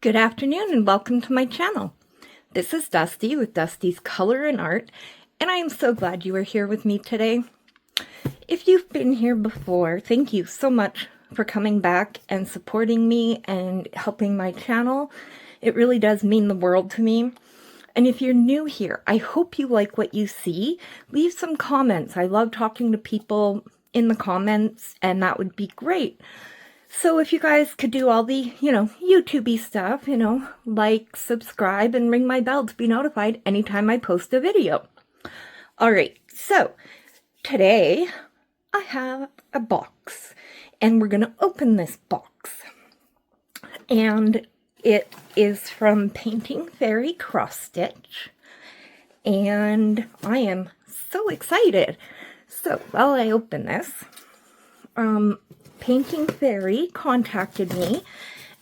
Good afternoon and welcome to my channel. This is Dusty with Dusty's Color and Art, and I am so glad you are here with me today. If you've been here before, thank you so much for coming back and supporting me and helping my channel. It really does mean the world to me. And if you're new here, I hope you like what you see. Leave some comments. I love talking to people in the comments, and that would be great. So if you guys could do all the, YouTube-y stuff, like, subscribe, and ring my bell to be notified anytime I post a video. All right, so today I have a box, and we're going to open this box. And it is from Painting Fairy Cross Stitch, and I am so excited. So while I open this, Painting Fairy contacted me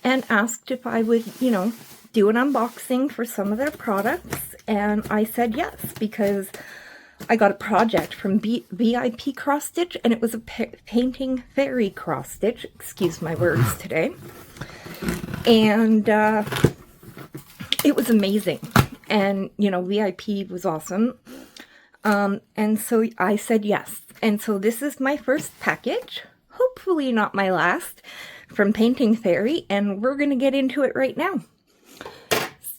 and asked if I would, do an unboxing for some of their products, and I said yes, because I got a project from VIP Cross Stitch, and it was a Painting Fairy Cross Stitch, excuse my words today, and it was amazing, and, VIP was awesome, and so I said yes, and so this is my first package. Hopefully not my last, from Painting Fairy, and we're going to get into it right now.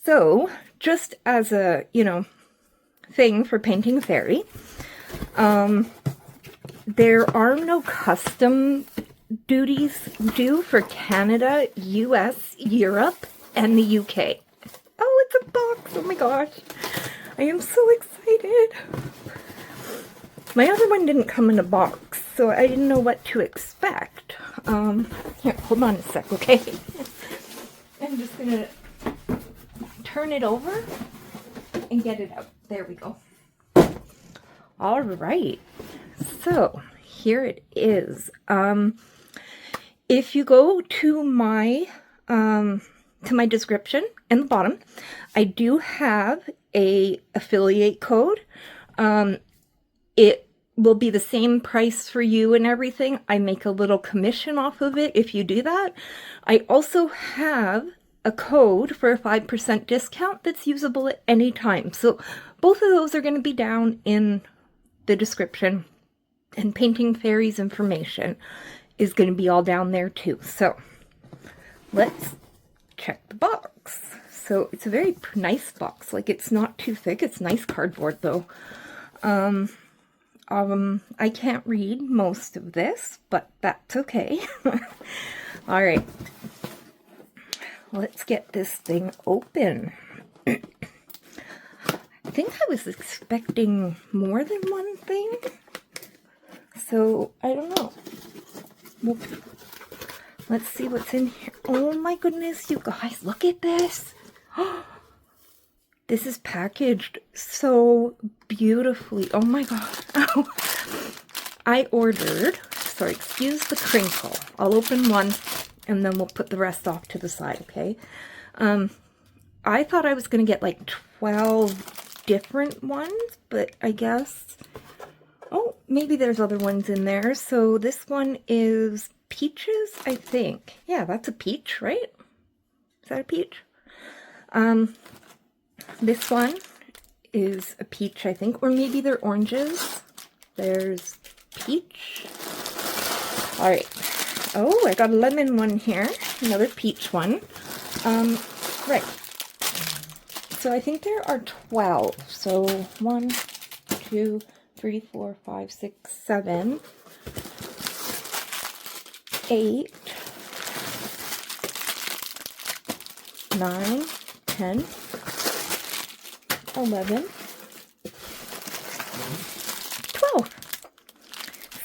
So, just as a, thing for Painting Fairy, there are no custom duties due for Canada, US, Europe, and the UK. Oh, it's a box! Oh my gosh! I am so excited! My other one didn't come in a box, so I didn't know what to expect. Here, hold on a sec, okay? I'm just gonna turn it over and get it out. There we go. All right, so here it is. If you go to my description in the bottom, I do have a affiliate code. It will be the same price for you and everything. I make a little commission off of it if you do that. I also have a code for a 5% discount that's usable at any time. So both of those are going to be down in the description, and Painting Fairy's information is going to be all down there too. So let's check the box. So it's a very nice box. Like, it's not too thick. It's nice cardboard though. I can't read most of this, but that's okay. All right, let's get this thing open. I think I was expecting more than one thing, so I don't know. Well, let's see what's in here. Oh my goodness, you guys, look at this. This is packaged so beautifully. Oh my god. Oh. I ordered, sorry, excuse the crinkle. I'll open one and then we'll put the rest off to the side, okay? I thought I was going to get like 12 different ones, but I guess, oh, maybe there's other ones in there. So this one is peaches, I think. Yeah, that's a peach, right? Is that a peach? This one is a peach, I think, or maybe they're oranges. There's peach. All right. Oh, I got a lemon one here. Another peach one. Right. So I think there are 12. So 1, 2, 3, 4, 5, 6, 7, 8, 9, 10, 11, 12.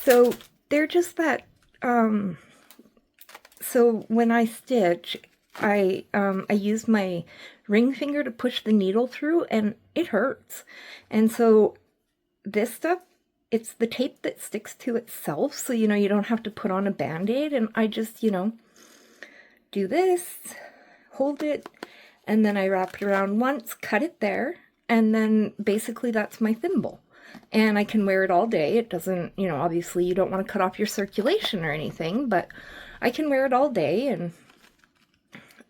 So they're just that, so when I stitch, I use my ring finger to push the needle through, and it hurts. And so this stuff, it's the tape that sticks to itself, so, you don't have to put on a Band-Aid, and I just, do this, hold it, and then I wrap it around once, cut it there, and then basically that's my thimble. And I can wear it all day. It doesn't, obviously you don't want to cut off your circulation or anything, but I can wear it all day, and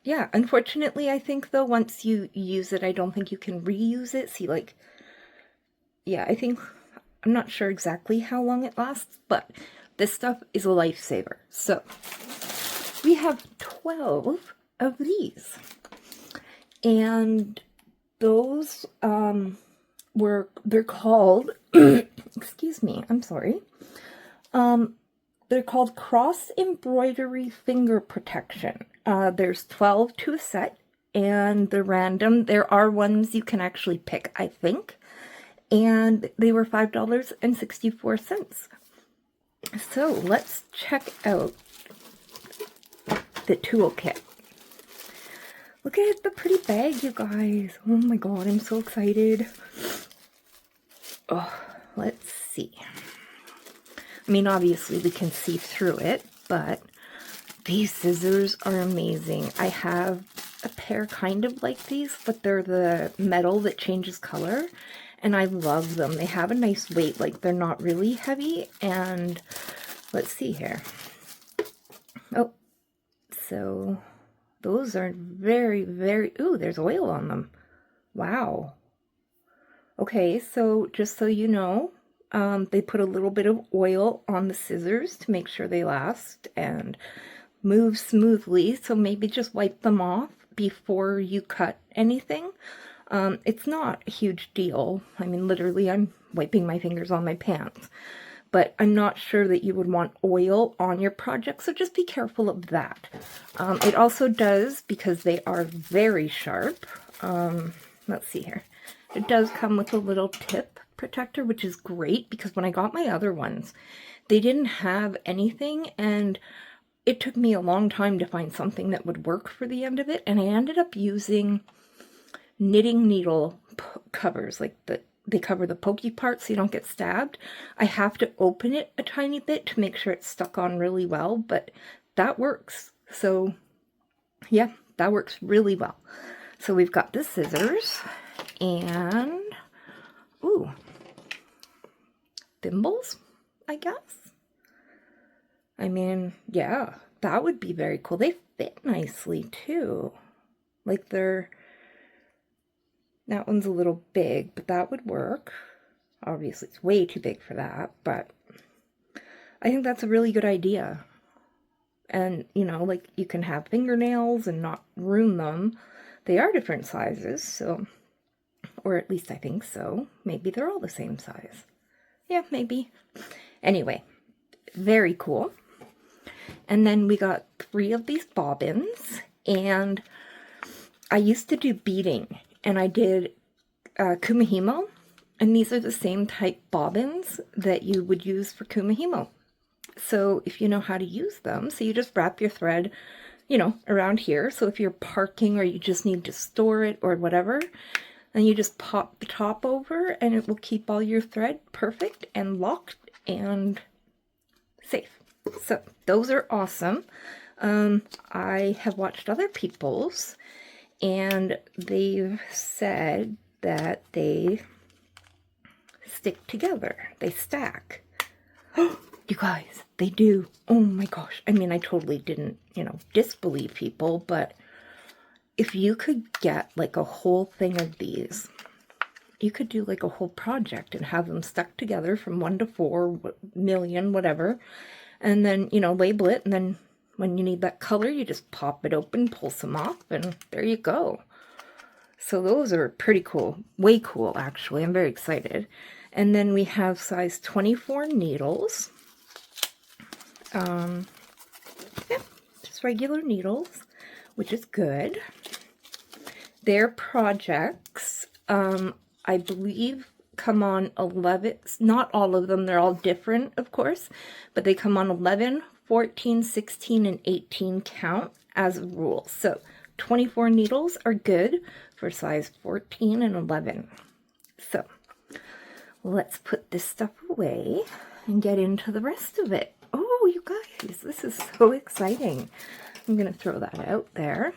yeah, unfortunately, I think though, once you use it, I don't think you can reuse it. See, like, yeah, I think, I'm not sure exactly how long it lasts, but this stuff is a lifesaver. So we have 12 of these. And those they're called, excuse me, I'm sorry. They're called cross embroidery finger protection. There's 12 to a set, and they're random. There are ones you can actually pick, I think. And they were $5.64. So let's check out the toolkit. Look at the pretty bag, you guys. Oh my god, I'm so excited. Oh, let's see. I mean, obviously we can see through it, but these scissors are amazing. I have a pair kind of like these, but they're the metal that changes color, and I love them. They have a nice weight, like they're not really heavy, and let's see here. Oh, so those are very, very, ooh, there's oil on them. Wow. Okay, so just so you know, they put a little bit of oil on the scissors to make sure they last and move smoothly, so maybe just wipe them off before you cut anything. It's not a huge deal. I mean, literally, I'm wiping my fingers on my pants. But I'm not sure that you would want oil on your project, so just be careful of that. It also does, because they are very sharp, let's see here. It does come with a little tip protector, which is great, because when I got my other ones, they didn't have anything, and it took me a long time to find something that would work for the end of it, and I ended up using knitting needle covers, like they cover the pokey part so you don't get stabbed. I have to open it a tiny bit to make sure it's stuck on really well, but that works. So yeah, that works really well. So we've got the scissors and, ooh, thimbles, I guess. I mean, yeah, that would be very cool. They fit nicely too. Like that one's a little big, but that would work. Obviously, it's way too big for that, but I think that's a really good idea. And, you know, like, you can have fingernails and not ruin them. They are different sizes, so, or at least I think so. Maybe they're all the same size. Yeah, maybe. Anyway, very cool. And then we got 3 of these bobbins, and I used to do beading, and I did kumihimo, and these are the same type bobbins that you would use for kumihimo. So if you know how to use them, so you just wrap your thread, you know, around here. So if you're parking or you just need to store it or whatever, then you just pop the top over and it will keep all your thread perfect and locked and safe. So those are awesome. I have watched other people's, and they've said that they stick together. They stack. You guys, they do. Oh my gosh. I mean, I totally didn't, you know, disbelieve people, but if you could get like a whole thing of these, you could do like a whole project and have them stuck together from 1 to 4 million, whatever, and then, you know, label it, and then when you need that color, you just pop it open, pull some off, and there you go. So those are pretty cool. Way cool, actually. I'm very excited. And then we have size 24 needles. Yeah, just regular needles, which is good. Their projects, I believe, come on 11, not all of them, they're all different, of course, but they come on 11, 14, 16, and 18 count as a rule. So 24 needles are good for size 14 and 11. So let's put this stuff away and get into the rest of it. Oh, you guys, this is so exciting. I'm going to throw that out there.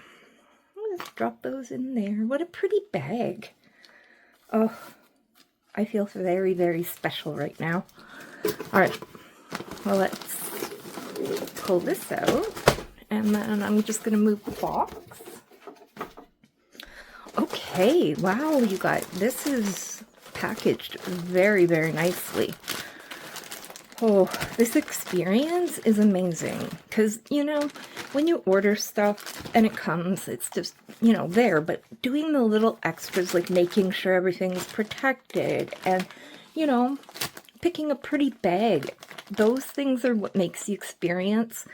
Let's drop those in there. What a pretty bag. Oh, I feel very, very special right now. All right, well, let's pull this out, and then I'm just going to move the box. Okay, wow, you guys, this is packaged very, very nicely. Oh, this experience is amazing because, you know, when you order stuff and it comes, it's just, you know, there, but doing the little extras like making sure everything's protected and, you know, picking a pretty bag, those things are what makes the experience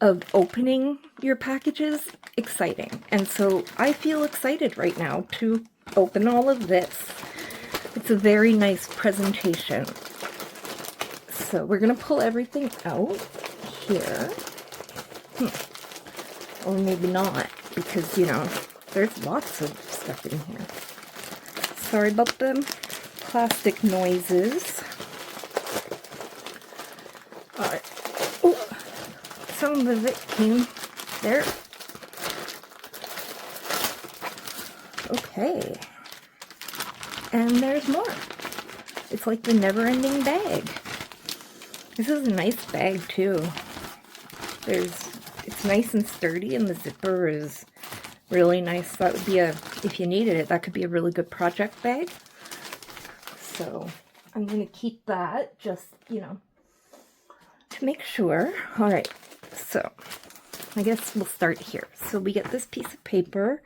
of opening your packages exciting. And so I feel excited right now to open all of this. It's a very nice presentation. So we're going to pull everything out here. Or maybe not, because, you know, there's lots of stuff in here. Sorry about the plastic noises. Alright. Oh, some of it came there. Okay. And there's more. It's like the never-ending bag. This is a nice bag too. It's nice and sturdy, and the zipper is really nice. That would be if you needed it, that could be a really good project bag. So I'm going to keep that just, you know, to make sure. All right, so I guess we'll start here. So we get this piece of paper,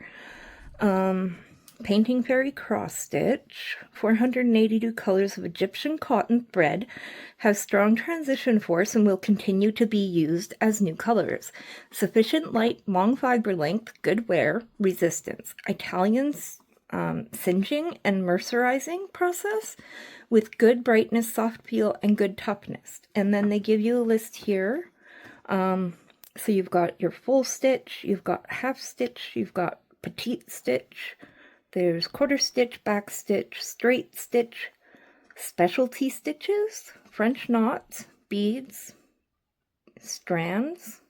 Painting Fairy cross stitch, 482 colors of Egyptian cotton thread, has strong transition force and will continue to be used as new colors. Sufficient light, long fiber length, good wear, resistance. Italian singeing and mercerizing process with good brightness, soft feel, and good toughness. And then they give you a list here. So you've got your full stitch, you've got half stitch, you've got petite stitch, there's quarter stitch, back stitch, straight stitch, specialty stitches, French knots, beads, strands.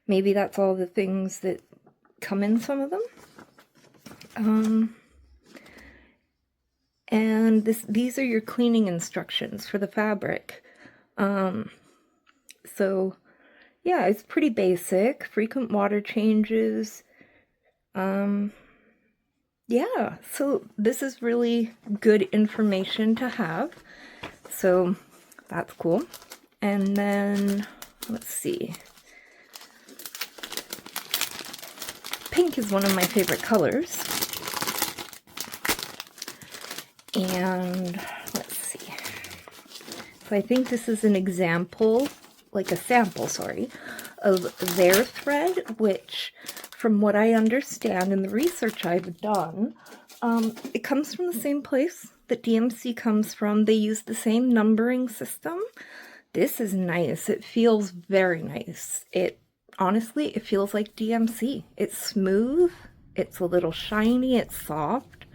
Maybe that's all the things that come in some of them. And these are your cleaning instructions for the fabric. So yeah, it's pretty basic. Frequent water changes. Yeah, so this is really good information to have. So that's cool. And then, let's see. Pink is one of my favorite colors. And let's see. So I think this is an example, like a sample, sorry, of their thread, which, from what I understand in the research I've done, it comes from the same place that DMC comes from. They use the same numbering system. This is nice. It feels very nice. Honestly, it feels like DMC. It's smooth. It's a little shiny. It's soft.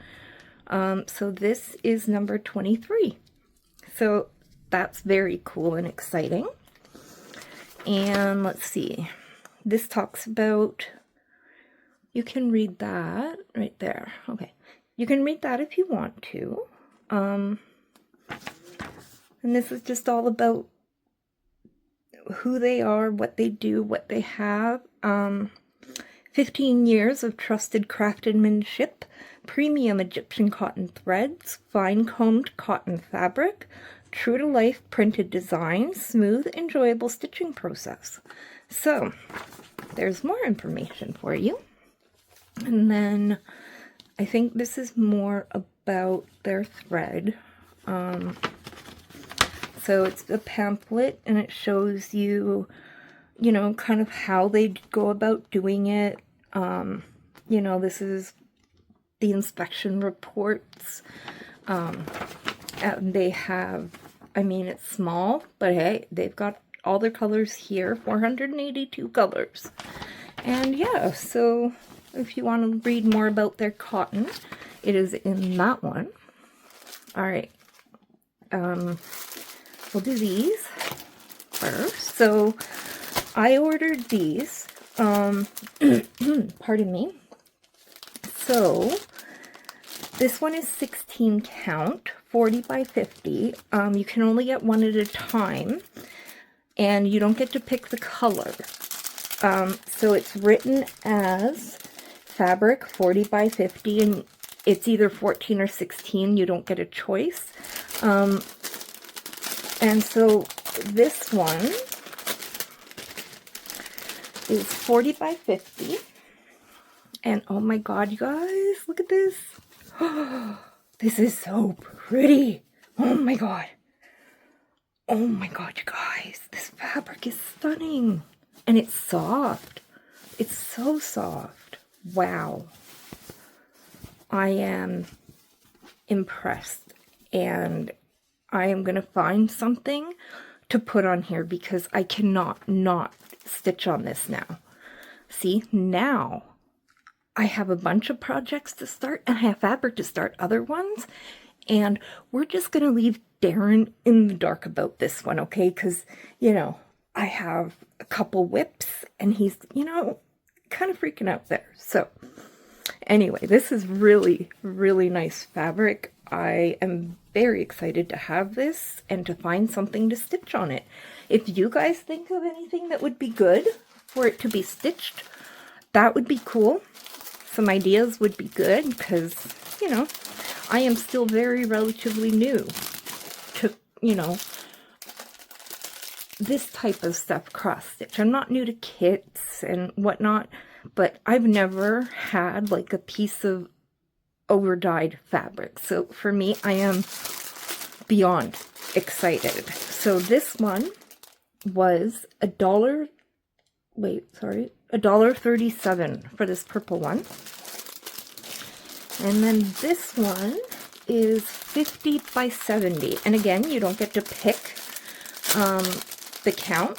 So this is number 23. So that's very cool and exciting. And let's see. This talks about... You can read that right there. Okay. You can read that if you want to. And this is just all about who they are, what they do, what they have. 15 years of trusted craftsmanship, premium Egyptian cotton threads, fine combed cotton fabric, true to life printed designs, smooth, enjoyable stitching process. So there's more information for you. And then I think this is more about their thread. So it's a pamphlet, and it shows you, you know, kind of how they go about doing it. You know, this is the inspection reports. And they have, I mean, it's small, but hey, they've got all their colors here, 482 colors. And yeah, so if you want to read more about their cotton, it is in that one. All right. We'll do these first. So I ordered these. Pardon me. So this one is 16 count, 40 by 50. You can only get one at a time, and you don't get to pick the color. So it's written as fabric, 40 by 50, and it's either 14 or 16. You don't get a choice. And so this one is 40 by 50. And oh my god, you guys, look at this. This is so pretty. Oh my god. Oh my god, you guys. This fabric is stunning. And it's soft. It's so soft. Wow. I am impressed. And I am going to find something to put on here because I cannot not stitch on this now. See, now I have a bunch of projects to start and I have fabric to start other ones. And we're just going to leave Darren in the dark about this one, okay? Because, you know, I have a couple whips and he's, you know, kind of freaking out there. So anyway, this is really, really nice fabric. I am very excited to have this and to find something to stitch on it. If you guys think of anything that would be good for it to be stitched, that would be cool. Some ideas would be good because, you know, I am still very relatively new to, you know, this type of stuff, cross stitch. I'm not new to kits and whatnot, but I've never had like a piece of over-dyed fabric. So for me, I am beyond excited. So this one was $1.37 for this purple one. And then this one is 50 by 70. And again, you don't get to pick the count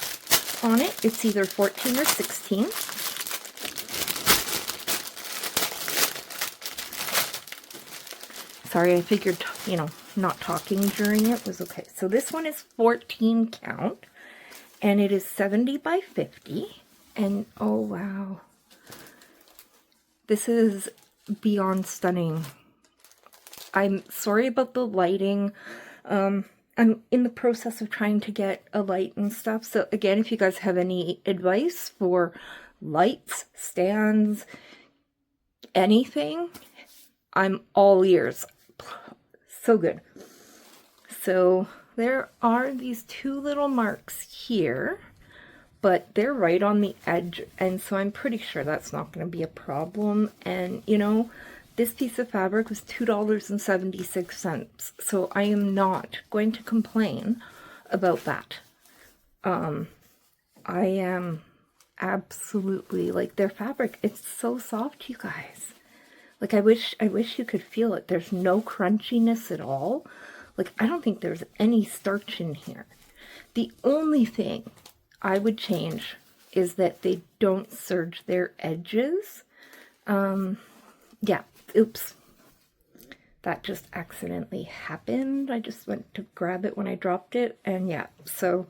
on it. It's either 14 or 16. Sorry, I figured, you know, not talking during it was okay. So this one is 14 count, and it is 70 by 50. And oh wow, this is beyond stunning. I'm sorry about the lighting. I'm in the process of trying to get a light and stuff. So again, if you guys have any advice for lights, stands, anything, I'm all ears. So good. So there are these two little marks here, but they're right on the edge, and so I'm pretty sure that's not going to be a problem. And you know, this piece of fabric was $2.76, so I am not going to complain about that. I am absolutely, like, their fabric, it's so soft, you guys. Like, I wish you could feel it. There's no crunchiness at all. Like, I don't think there's any starch in here. The only thing I would change is that they don't serge their edges. Yeah, oops. That just accidentally happened. I just went to grab it when I dropped it, and yeah, so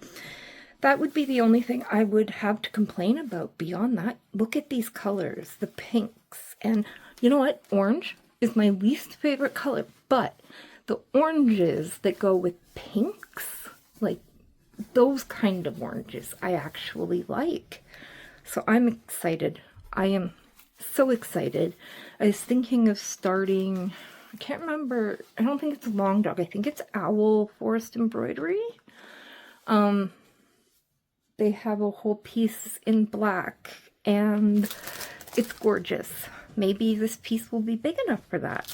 that would be the only thing I would have to complain about. Beyond that, look at these colors, the pinks, and you know what? Orange is my least favorite color, but the oranges that go with pinks, like those kind of oranges, I actually like. So I'm excited. I am so excited. I was thinking of starting, I can't remember, I don't think it's Long Dog, I think it's Owl Forest Embroidery. They have a whole piece in black, and it's gorgeous. Maybe this piece will be big enough for that.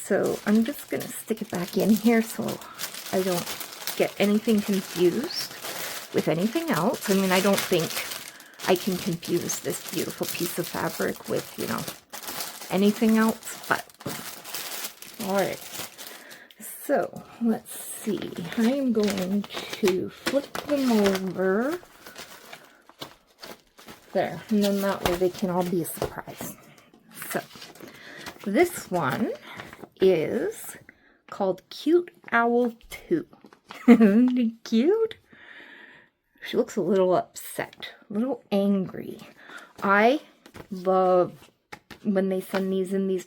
So I'm just going to stick it back in here so I don't get anything confused with anything else. I mean, I don't think I can confuse this beautiful piece of fabric with, you know, anything else, but alright. So let's see. I am going to flip them over there, and then that way they can all be a surprise. So this one is called Cute Owl 2. Isn't it cute? She looks a little upset, a little angry. I love when they send these in these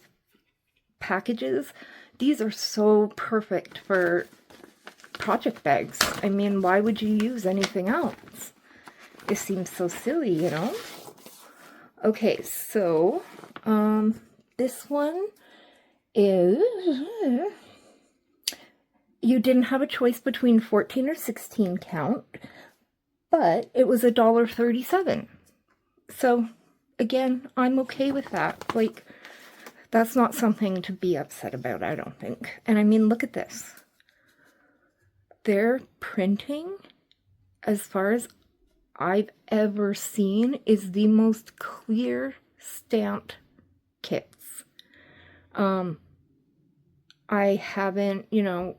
packages. These are so perfect for project bags. I mean, why would you use anything else? It seems so silly, you know? Okay, so This one is, you didn't have a choice between 14 or 16 count, but it was $1.37. So again, I'm okay with that. Like, that's not something to be upset about, I don't think. And I mean, look at this. Their printing, as far as I've ever seen, is the most clear stamped kits. I haven't,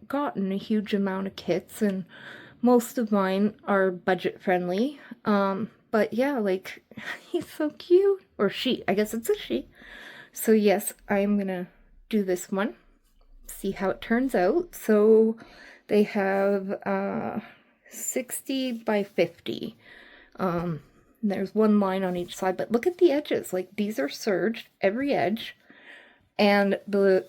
gotten a huge amount of kits, and most of mine are budget friendly. But yeah, like, he's so cute. Or she, I guess it's a she. So yes, I'm gonna do this one, see how it turns out. So they have 60 by 50. There's one line on each side, but look at the edges. Like, these are serged, every edge, and the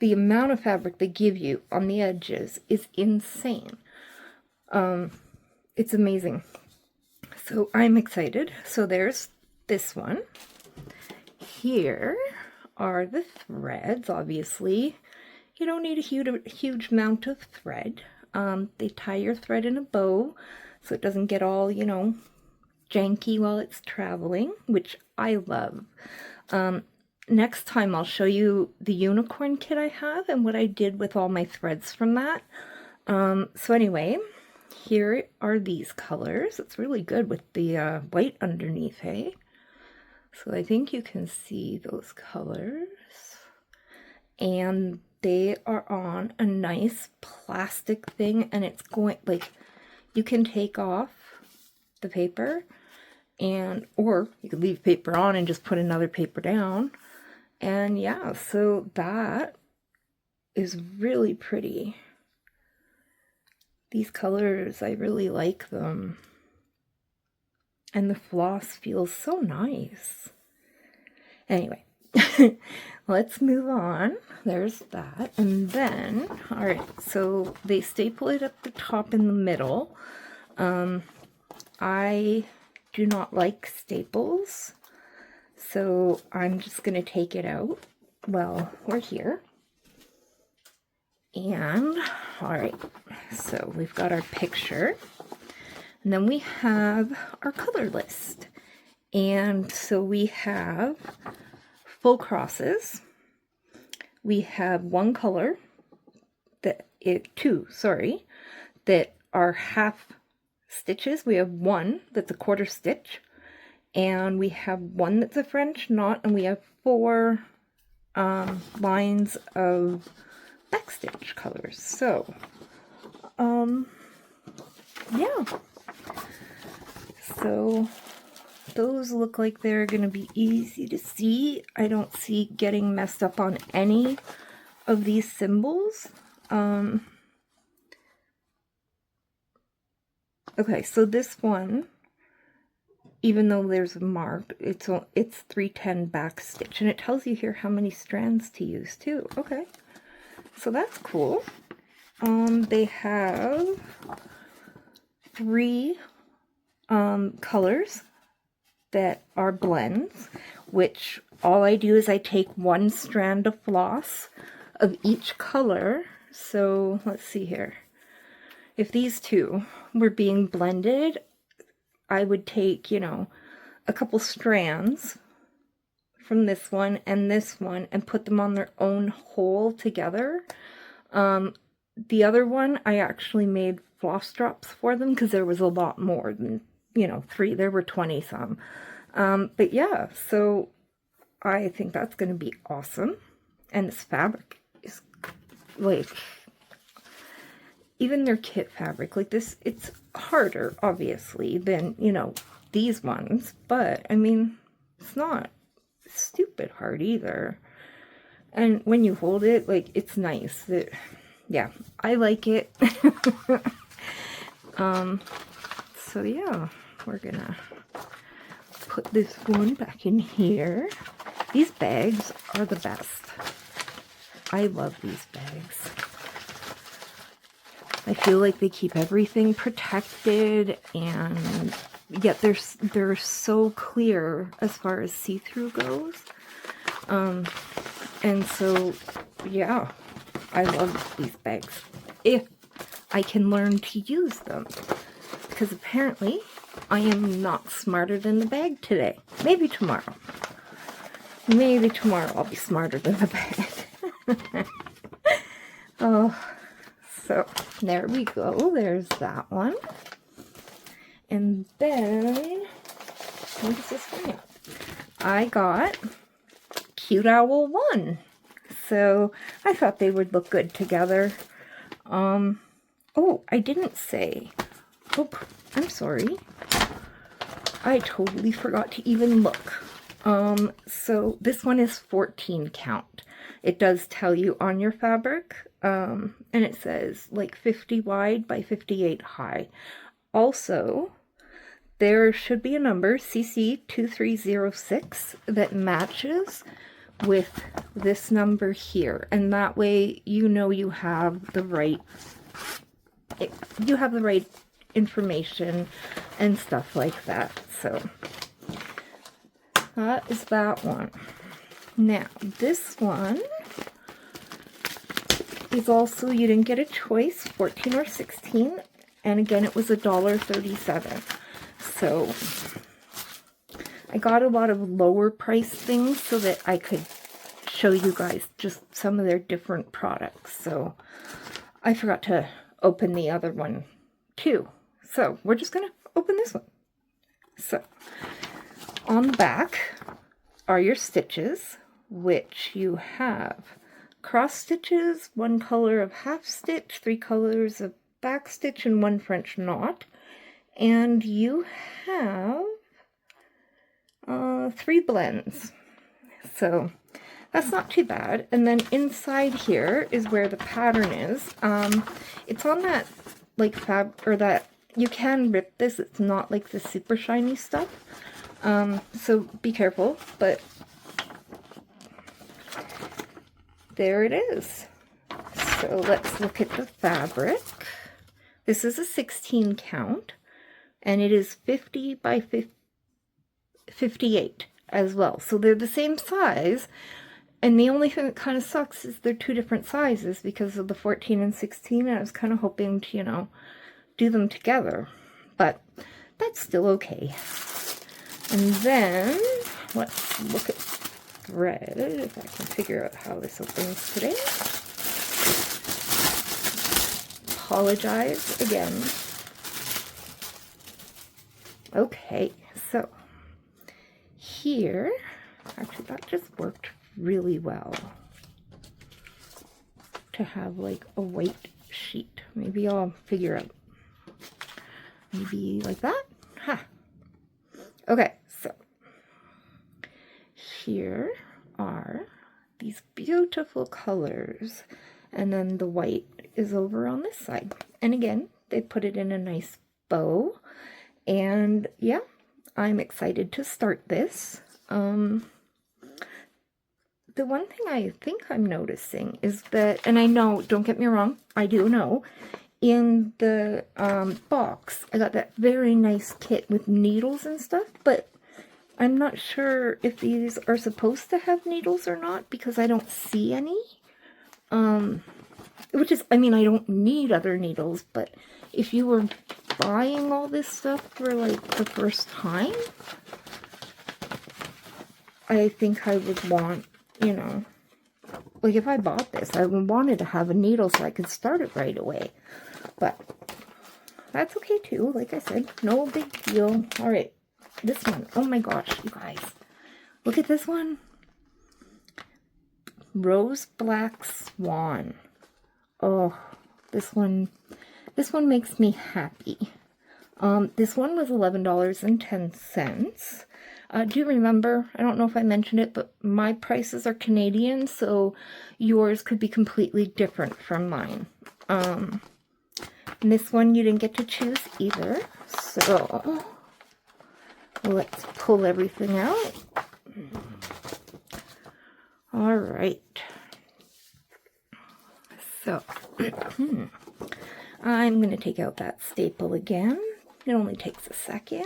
amount of fabric they give you on the edges is insane. It's amazing. So I'm excited. So there's this one. Here are the threads. Obviously, you don't need a huge amount of thread. They tie your thread in a bow so it doesn't get all, janky while it's traveling, which I love. Next time I'll show you the unicorn kit I have and what I did with all my threads from that. So anyway, here are these colors. It's really good with the white underneath, hey? So I think you can see those colors. And they are on a nice plastic thing, and it's going, like, you can take off the paper, or you could leave paper on and just put another paper down. And yeah, so that is really pretty. These colors, I really like them. And the floss feels so nice. Anyway, let's move on. There's that. And then, all right, so they staple it at the top in the middle. I do not like staples, so I'm just going to take it out. Well, we're here. And, all right, so we've got our picture. And then we have our color list. And so we have full crosses. We have one color, two, that are half stitches. We have one that's a quarter stitch. And we have one that's a French knot. And we have 4 lines of backstitch colors. So, yeah. So those look like they're going to be easy to see. I don't see getting messed up on any of these symbols. Okay, so this one, even though there's a mark, it's 310 backstitch, and it tells you here how many strands to use too. Okay, so that's cool. They have 3 colors that are blends, which all I do is I take 1 strand of floss of each color. So let's see here. If these 2 were being blended, I would take, a couple strands from this one and put them on their own hole together. The other one, I actually made floss drops for them because there was a lot more than, 3. There were 20 some. But yeah, so I think that's going to be awesome. And this fabric is, like, even their kit fabric, like this, it's harder, obviously, than, these ones. But, I mean, it's not stupid hard either. And when you hold it, like, it's nice. Yeah, I like it. So yeah, we're gonna put this one back in here. These bags are the best. I love these bags. I feel like they keep everything protected, and yet they're so clear as far as see-through goes. And so, yeah, I love these bags. If I can learn to use them. Because apparently, I am not smarter than the bag today. Maybe tomorrow. Maybe tomorrow I'll be smarter than the bag. Oh, so there we go. There's that one. And then, what is this one? I got Cute Owl 1. So I thought they would look good together. Oh, I didn't say. Oh, I'm sorry. I totally forgot to even look. So this one is 14 count. It does tell you on your fabric, and it says like 50 wide by 58 high. Also, there should be a number, CC2306, that matches with this number here, and that way you know you have the right information and stuff like that. So that is that one. Now this one is also, you didn't get a choice, 14 or 16, and again it was $1.37. So I got a lot of lower price things so that I could show you guys just some of their different products. So I forgot to open the other one too. So we're just going to open this one. So on the back are your stitches, which you have cross stitches, 1 color of half stitch, 3 colors of back stitch, and 1 French knot. And you have 3 blends. So that's not too bad. And then inside here is where the pattern is. It's on that like or that you can rip this. It's not like the super shiny stuff. So be careful, but there it is. So let's look at the fabric. This is a 16 count, and it is 50 by 58 as well. So they're the same size, and the only thing that kind of sucks is they're 2 different sizes because of the 14 and 16, and I was kind of hoping to, you know, do them together, but that's still okay. And then let's look at thread, if I can figure out how this opens today. Apologize again. Okay, so here, actually that just worked really well to have like a white sheet. Maybe I'll figure out, maybe like that. Ha. Okay, so here are these beautiful colors, and then the white is over on this side. And again, they put it in a nice bow, and yeah, I'm excited to start this. The one thing I think I'm noticing is that, and I know, don't get me wrong, I do know, in the box, I got that very nice kit with needles and stuff, but I'm not sure if these are supposed to have needles or not, because I don't see any. Which is, I mean, I don't need other needles, but if you were buying all this stuff for, like, the first time, I think I would want, you know, like, if I bought this, I wanted to have a needle so I could start it right away. But that's okay, too. Like I said, no big deal. All right, this one. Oh, my gosh, you guys. Look at this one. Rose Black Swan. Oh, this one makes me happy. This one was $11.10. Do remember, I don't know if I mentioned it, but my prices are Canadian, so yours could be completely different from mine. And this one you didn't get to choose either, so let's pull everything out. All right. So, I'm going to take out that staple again. It only takes a second.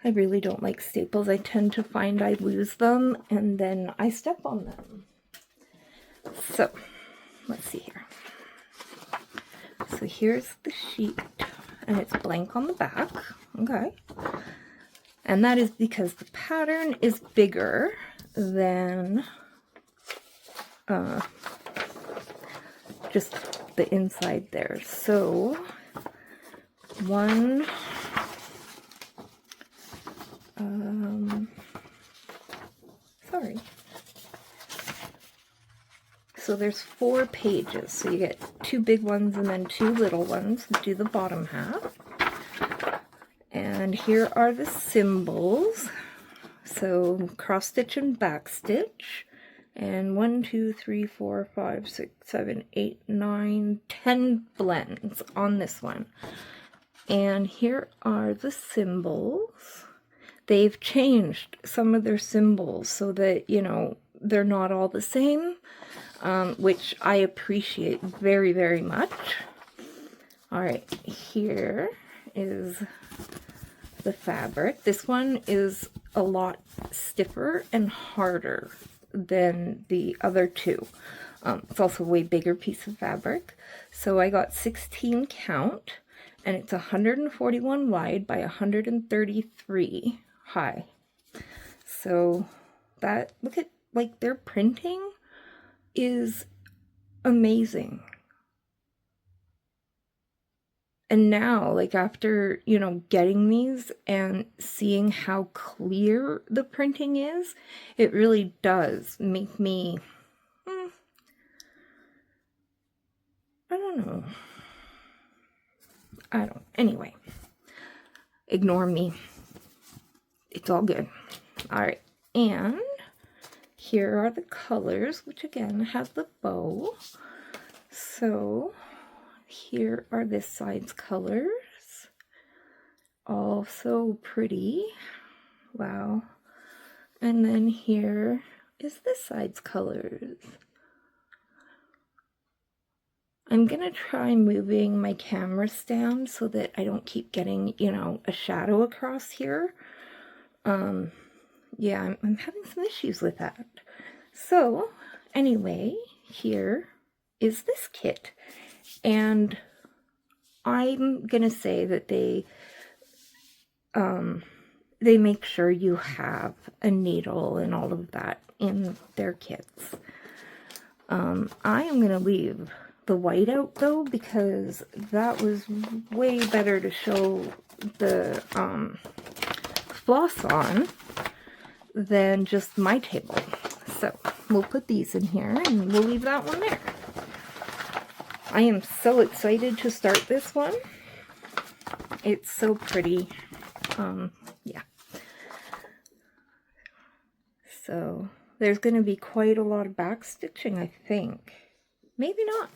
I really don't like staples. I tend to find I lose them and then I step on them. So, let's see here. So here's the sheet, and it's blank on the back. Okay. And that is because the pattern is bigger than just the inside there. So, sorry. So there's 4 pages. So you get 2 big ones and then 2 little ones. Do the bottom half. And here are the symbols. So cross stitch and back stitch. And 1, 2, 3, 4, 5, 6, 7, 8, 9, 10 blends on this one. And here are the symbols. They've changed some of their symbols so that, you know, they're not all the same. Which I appreciate very, very much. All right, here is the fabric. This one is a lot stiffer and harder than the other 2. It's also a way bigger piece of fabric. So I got 16 count, and it's 141 wide by 133 high. So that, look at, like, their printing is amazing. And now, like, after, you know, getting these and seeing how clear the printing is, it really does make me, I don't know. Anyway, ignore me. It's all good. All right, and here are the colors, which again have the bow. So here are this side's colors. Also pretty. Wow. And then here is this side's colors. I'm gonna try moving my camera stand so that I don't keep getting, you know, a shadow across here. Yeah, I'm having some issues with that. So, anyway, here is this kit. And I'm gonna say that they make sure you have a needle and all of that in their kits. I am gonna leave the white out though, because that was way better to show the floss on than just my table. So we'll put these in here and we'll leave that one there. I am so excited to start this one. It's so pretty. Yeah. So there's going to be quite a lot of back stitching, I think. Maybe not.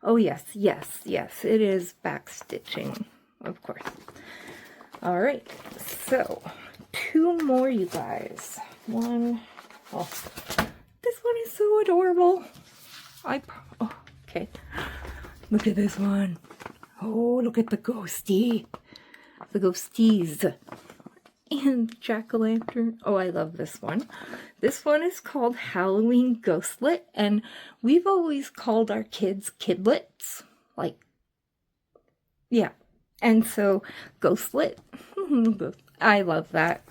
Oh yes, yes, yes, it is back stitching, of course. All right, so 2 more, you guys. One, oh, this one is so adorable. Oh, okay. Look at this one. Oh, look at the ghostie. The ghosties. And jack-o'-lantern. Oh, I love this one. This one is called Halloween Ghostlet, and we've always called our kids kidlets. Like, yeah. And so, Ghostlet. I love that.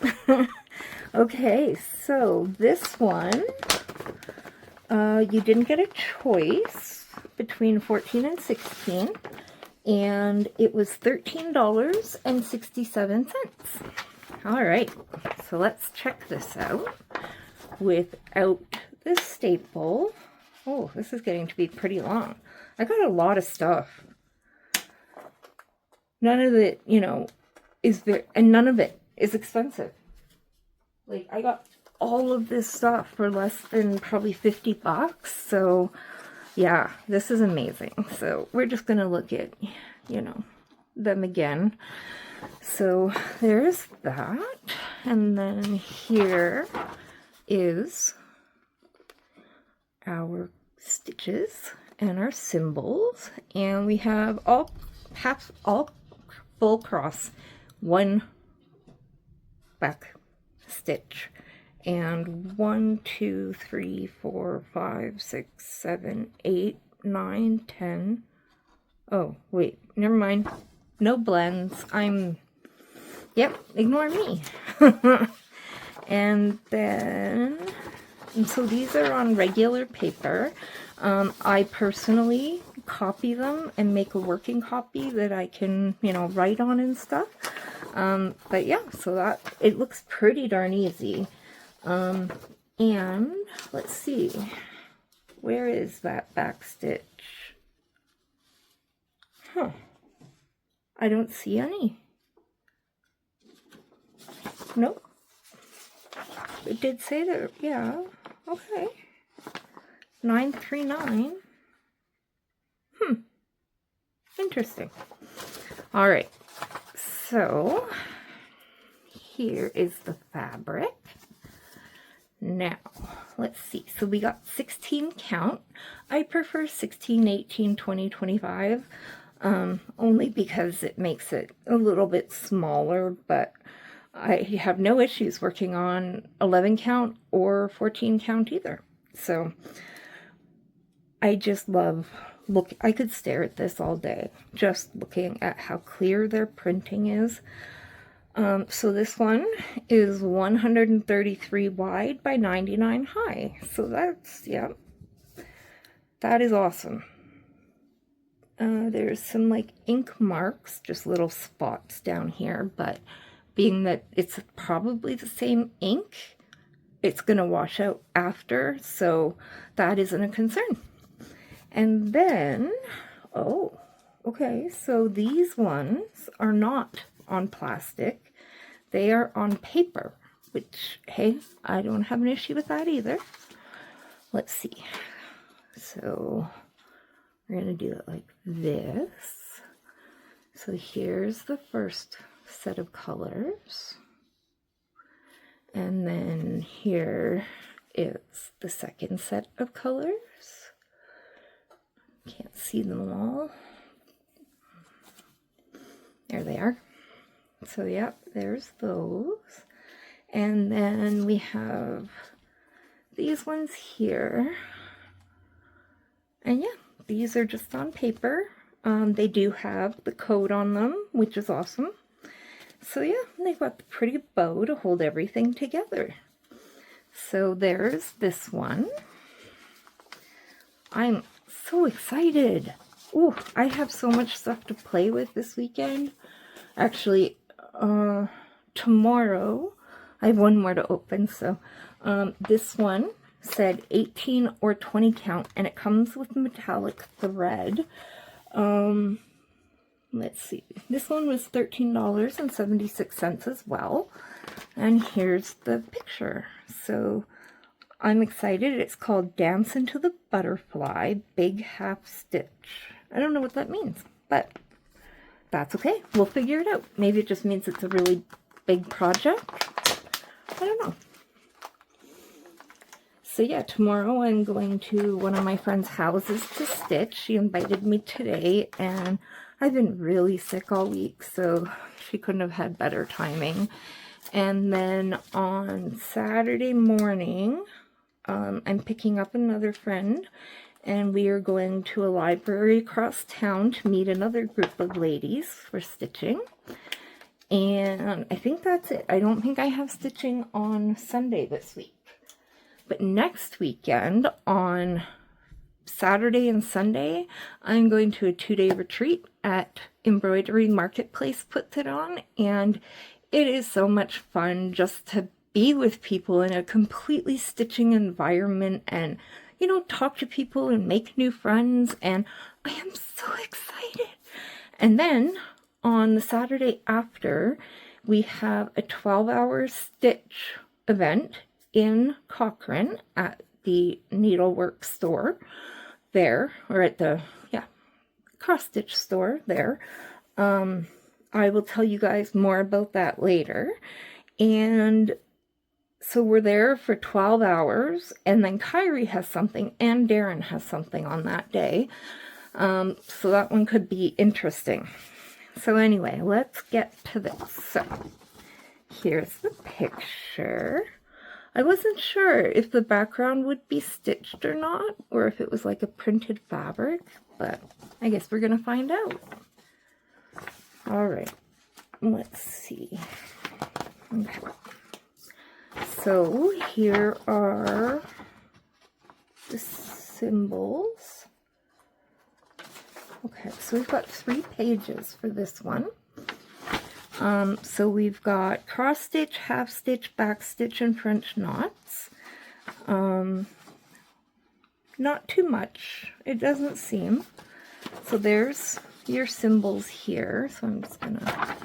Okay, so this one, you didn't get a choice between 14 and 16, and it was $13.67. All right, so let's check this out without the staple. Oh, this is getting to be pretty long. I got a lot of stuff. None of it, you know, is there, and none of it is expensive. Like, I got all of this stuff for less than probably 50 bucks. So, yeah, this is amazing. So, we're just going to look at, you know, them again. So, there's that. And then here is our stitches and our symbols. And we have all full cross, one back stitch. And 1, 2, 3, 4, 5, 6, 7, 8, 9, 10. Oh, wait, never mind. No blends. Yep, ignore me. And so these are on regular paper. I personally copy them and make a working copy that I can, write on and stuff. But yeah, so that, it looks pretty darn easy. And let's see, where is that back stitch? Huh, I don't see any. Nope. It did say that, yeah, okay. 939. Interesting. All right, so here is the fabric. Now, let's see. So we got 16 count. I prefer 16, 18, 20, 25, only because it makes it a little bit smaller, but I have no issues working on 11 count or 14 count either. So I just love, I could stare at this all day, just looking at how clear their printing is. So this one is 133 wide by 99 high. So that's, yeah, that is awesome. There's some like ink marks, just little spots down here, but being that it's probably the same ink, it's going to wash out after, so that isn't a concern. And then, oh, okay, so these ones are not on plastic. They are on paper, which, hey, I don't have an issue with that either. Let's see. So we're going to do it like this. So here's the first set of colors. And then here is the second set of colors. Can't see them all. There they are. So, yep, there's those. And then we have these ones here. And yeah, these are just on paper. They do have the code on them, which is awesome. So yeah, they've got the pretty bow to hold everything together. So there's this one. I'm so excited. Oh, I have so much stuff to play with this weekend. Actually, tomorrow, I have one more to open. So this one said 18 or 20 count, and it comes with metallic thread. Let's see. This one was $13.76 as well. And here's the picture. So I'm excited. It's called Dance into the Butterfly Big Half Stitch. I don't know what that means, but that's okay. We'll figure it out. Maybe it just means it's a really big project. I don't know. So yeah, tomorrow I'm going to one of my friend's houses to stitch. She invited me today, and I've been really sick all week, so she couldn't have had better timing. And then on Saturday morning, I'm picking up another friend, and we are going to a library across town to meet another group of ladies for stitching. And I think that's it. I don't think I have stitching on Sunday this week. But next weekend, on Saturday and Sunday, I'm going to a 2-day retreat at Embroidery Marketplace puts it on, and it is so much fun just to be with people in a completely stitching environment and, you know, talk to people and make new friends, and I am so excited. And then on the Saturday after, we have a 12-hour stitch event in Cochrane at the needlework store there, or at the, yeah, cross-stitch store there. I will tell you guys more about that later. And so we're there for 12 hours, and then Kyrie has something, and Darren has something on that day. So that one could be interesting. So anyway, let's get to this. So Here's the picture. I wasn't sure if the background would be stitched or not, or if it was like a printed fabric, but I guess we're gonna find out. All right, let's see. Okay. So here are the symbols. Okay, so we've got 3 pages for this one. So we've got cross stitch, half stitch, back stitch, and French knots. Not too much, it doesn't seem. So there's your symbols here. So I'm just gonna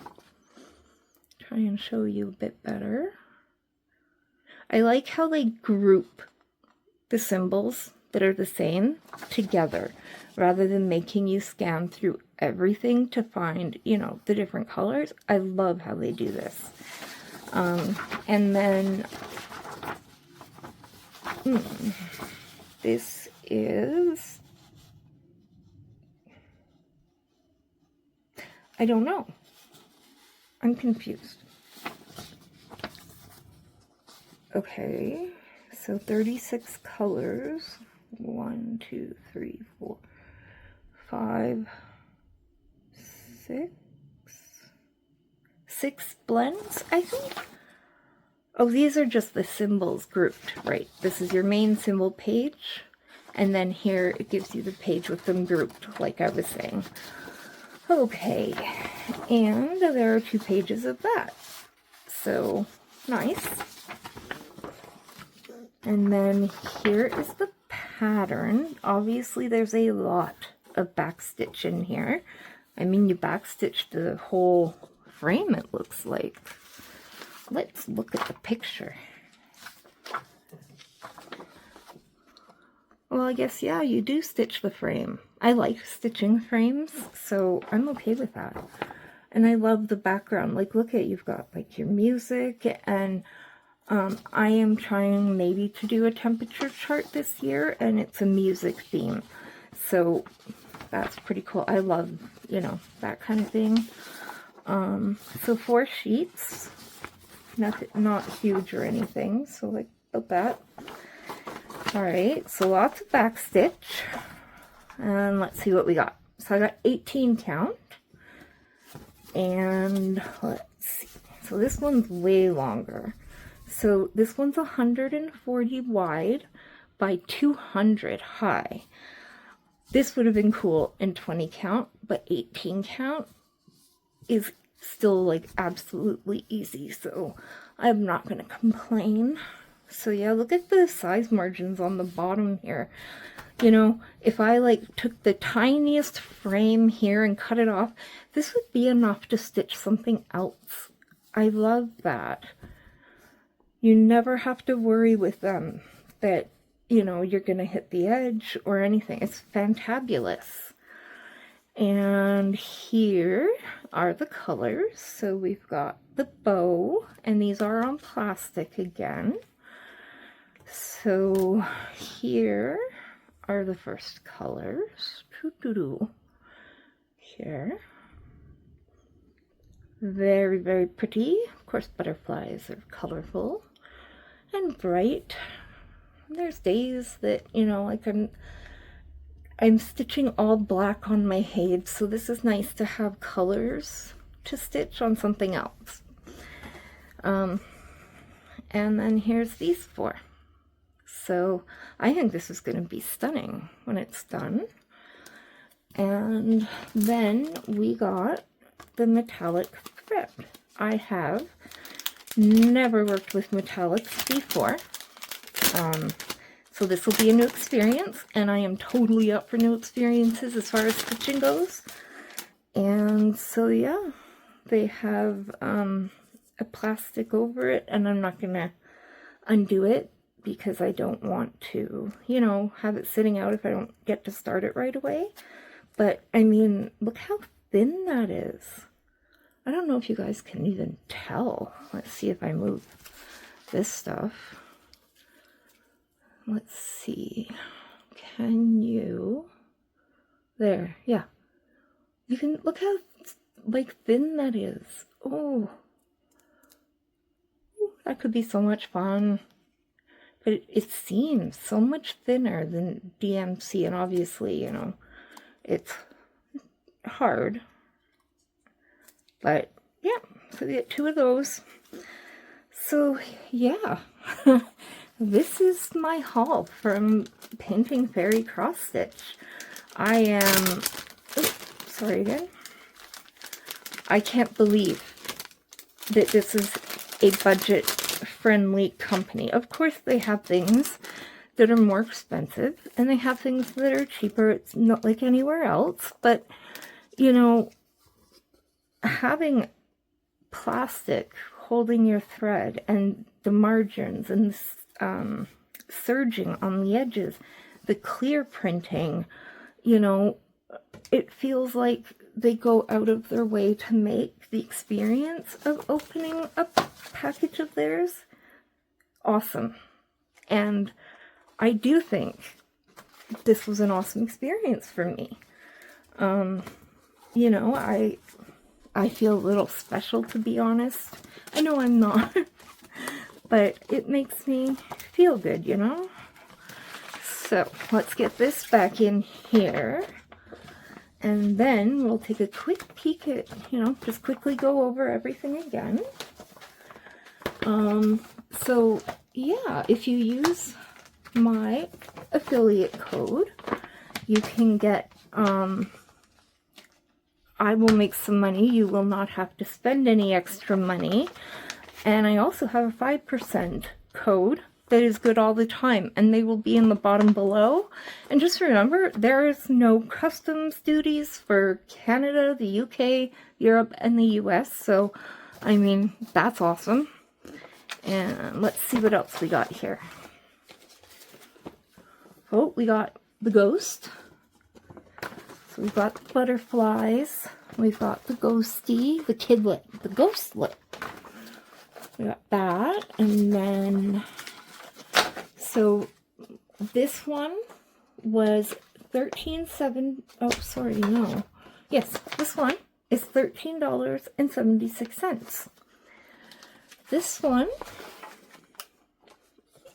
try and show you a bit better. I like how they group the symbols that are the same together, rather than making you scan through everything to find, you know, the different colors. I love how they do this. And then this is, I don't know. I'm confused. Okay, so 36 colors. 1, 2, 3, 4, 5, 6 blends, I think. Oh, these are just the symbols grouped, right? This is your main symbol page, and then here it gives you the page with them grouped, like I was saying. Okay, and there are 2 pages of that. So, nice. And then here is the pattern. Obviously there's a lot of backstitch in here. I mean, you backstitched the whole frame, it looks like. Let's look at the picture. Well, I guess, yeah, you do stitch the frame. I like stitching frames, so I'm okay with that. And I love the background. Like, look at, you've got like your music, and I am trying maybe to do a temperature chart this year, and it's a music theme. So that's pretty cool. I love, you know, that kind of thing. So 4 sheets, not huge or anything. So like about that. All right, so lots of back stitch. And let's see what we got. So I got 18 count. And let's see. So this one's way longer. So this one's 140 wide by 200 high. This would have been cool in 20 count, but 18 count is still like absolutely easy. So I'm not going to complain. So yeah, look at the size margins on the bottom here. You know, if I like took the tiniest frame here and cut it off, this would be enough to stitch something else. I love that. You never have to worry with them that, you know, you're going to hit the edge or anything. It's fantabulous. And here are the colors. So we've got the bow, and these are on plastic again. So here are the first colors. Here. Very, very pretty. Of course, butterflies are colorful and bright. There's days that, you know, like I'm stitching all black on my head, so this is nice to have colors to stitch on something else. And then here's these 4. So I think this is going to be stunning when it's done. And then we got the metallic thread. I have never worked with metallics before. So this will be a new experience, and I am totally up for new experiences as far as stitching goes. And so yeah, they have a plastic over it, and I'm not gonna undo it because I don't want to, you know, have it sitting out if I don't get to start it right away. But I mean, look how thin that is. I don't know if you guys can even tell. Let's see if I move this stuff. Let's see. Can you? There, yeah. You can look how like thin that is. Oh. that could be so much fun. But it seems so much thinner than DMC, and obviously, you know, it's hard. But yeah, so we get 2 of those. So yeah, this is my haul from Painting Fairy Cross Stitch. I am, sorry again. I can't believe that this is a budget-friendly company. Of course, they have things that are more expensive, and they have things that are cheaper. It's not like anywhere else, but, you know, having plastic holding your thread and the margins and serging on the edges, the clear printing, you know, it feels like they go out of their way to make the experience of opening a package of theirs awesome. And I do think this was an awesome experience for me. You know, I feel a little special, to be honest. I know I'm not, but it makes me feel good, you know? So, let's get this back in here. And then we'll take a quick peek at, you know, just quickly go over everything again. So, yeah, if you use my affiliate code, you can get, I will make some money. You will not have to spend any extra money. And I also have a 5% code that is good all the time, and they will be in the bottom below. And just remember, there is no customs duties for Canada, the UK, Europe, and the US. So, I mean, that's awesome. And let's see what else we got here. Oh, we got the ghost. So we've got the butterflies. We've got the ghosty, the kidlet, the ghostlet. We got that, and then, so this one was $13.7. Oh, sorry, no. Yes, this one is $13.76. This one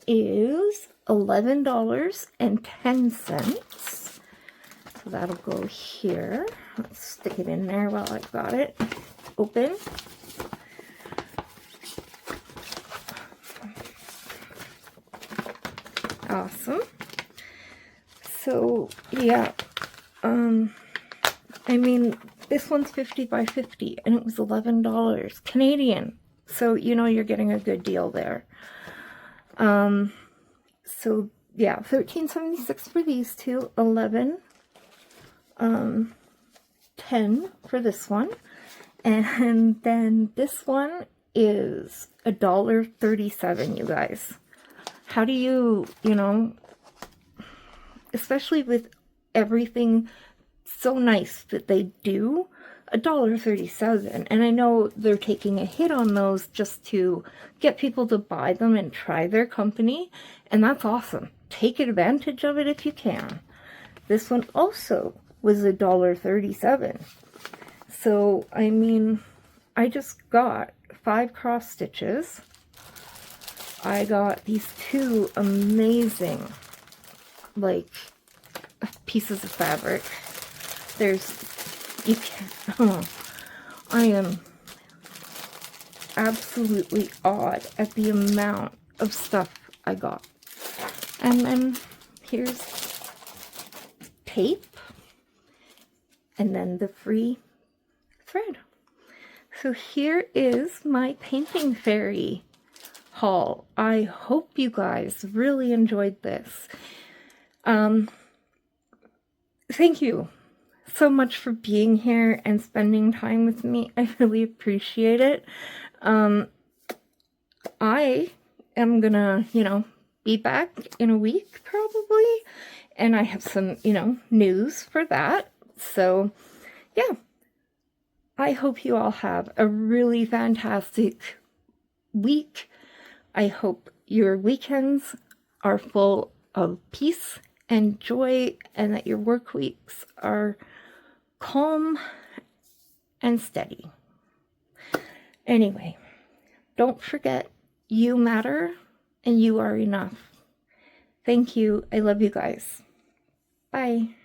is $11.10. So that'll go here. Let's stick it in there while I've got it open. Awesome. So, yeah, I mean, this one's 50 by 50, and it was $11 Canadian. So, you know, you're getting a good deal there. So, yeah, $13.76 for these two, $11.10 for this one. And then this one is $1.37, you guys. How do you, you know, especially with everything so nice that they do, $1.37. And I know they're taking a hit on those just to get people to buy them and try their company, and that's awesome. Take advantage of it if you can. This one also was $1.37. So, I mean, I just got 5 cross stitches. I got these 2 amazing, like, pieces of fabric. You can't, oh, I am absolutely awed at the amount of stuff I got. And then here's tape, and then the free thread. So here is my Painting Fairy haul. I hope you guys really enjoyed this. Thank you so much for being here and spending time with me. I really appreciate it. I am gonna, you know, be back in a week probably, and I have some, you know, news for that. So, yeah. I hope you all have a really fantastic week. I hope your weekends are full of peace and joy, and that your work weeks are calm and steady. Anyway, don't forget, You matter and you are enough. Thank you. I love you guys. Bye.